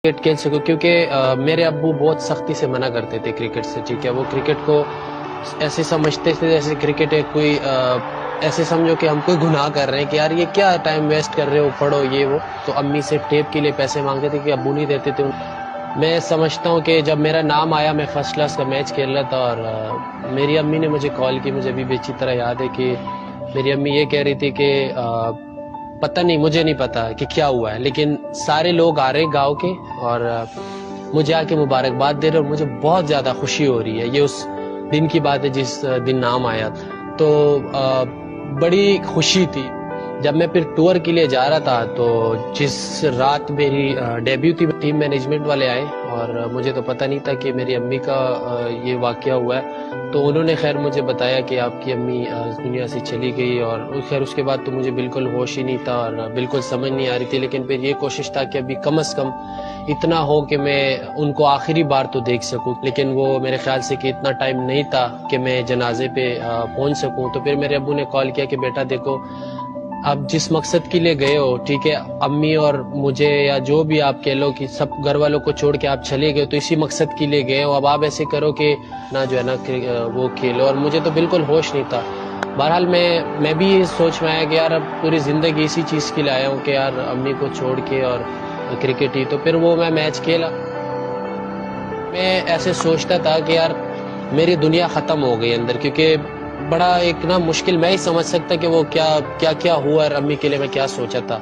Cricket کھیل سکوں، کیونکہ میرے ابو بہت سختی سے منع کرتے تھے کرکٹ سے. ٹھیک ہے، وہ کرکٹ کو ایسے سمجھتے تھے جیسے کرکٹ ایک کوئی ایسے سمجھو کہ ہم کوئی گناہ کر رہے ہیں کہ یار یہ کیا ٹائم ویسٹ کر رہے ہو، پڑھو یہ وہ. تو امی سے ٹیپ کے لیے پیسے مانگتے تھے کہ ابو نہیں دیتے تھے. میں سمجھتا ہوں کہ جب میرا نام آیا، میں فرسٹ کلاس کا میچ کھیل رہا تھا اور میری امی نے مجھے کال کی. مجھے ابھی بھی اچھی طرح یاد ہے کہ میری امی یہ کہہ رہی تھی کہ پتہ نہیں، مجھے نہیں پتا کہ کیا ہوا ہے، لیکن سارے لوگ آ رہے ہیں گاؤں کے اور مجھے آ کے مبارکباد دے رہے اور مجھے بہت زیادہ خوشی ہو رہی ہے. یہ اس دن کی بات ہے جس دن نام آیا، تو بڑی خوشی تھی. جب میں پھر ٹور کے لیے جا رہا تھا تو جس رات میری ڈیبیو تھی، ٹیم مینجمنٹ والے آئے اور مجھے تو پتہ نہیں تھا کہ میری امی کا یہ واقعہ ہوا ہے. تو انہوں نے خیر مجھے بتایا کہ آپ کی امی دنیا سے چلی گئی، اور خیر اس کے بعد تو مجھے بالکل ہوش ہی نہیں تھا اور بالکل سمجھ نہیں آ رہی تھی. لیکن پھر یہ کوشش تھا کہ ابھی کم از کم اتنا ہو کہ میں ان کو آخری بار تو دیکھ سکوں. لیکن وہ میرے خیال سے کہ اتنا ٹائم نہیں تھا کہ میں جنازے پہ پہنچ سکوں. تو پھر میرے ابو نے کال کیا کہ بیٹا دیکھو، آپ جس مقصد کے لیے گئے ہو، ٹھیک ہے، امی اور مجھے یا جو بھی آپ کہہ لو کہ سب گھر والوں کو چھوڑ کے آپ چلے گئے، تو اسی مقصد کے لیے گئے ہو. اب آپ ایسے کرو کہ نہ جو ہے نا وہ کھیلو. اور مجھے تو بالکل ہوش نہیں تھا. بہرحال میں بھی یہ سوچ میں آیا کہ یار اب پوری زندگی اسی چیز کے لیے آیا ہوں کہ یار امی کو چھوڑ کے اور کرکٹ ہی. تو پھر وہ میں میچ کھیلا. میں ایسے سوچتا تھا کہ یار میری دنیا ختم ہو گئی اندر، کیونکہ بڑا ایک نا مشکل میں ہی سمجھ سکتا کہ وہ کیا ہوا اور امی کے لیے میں کیا سوچا تھا.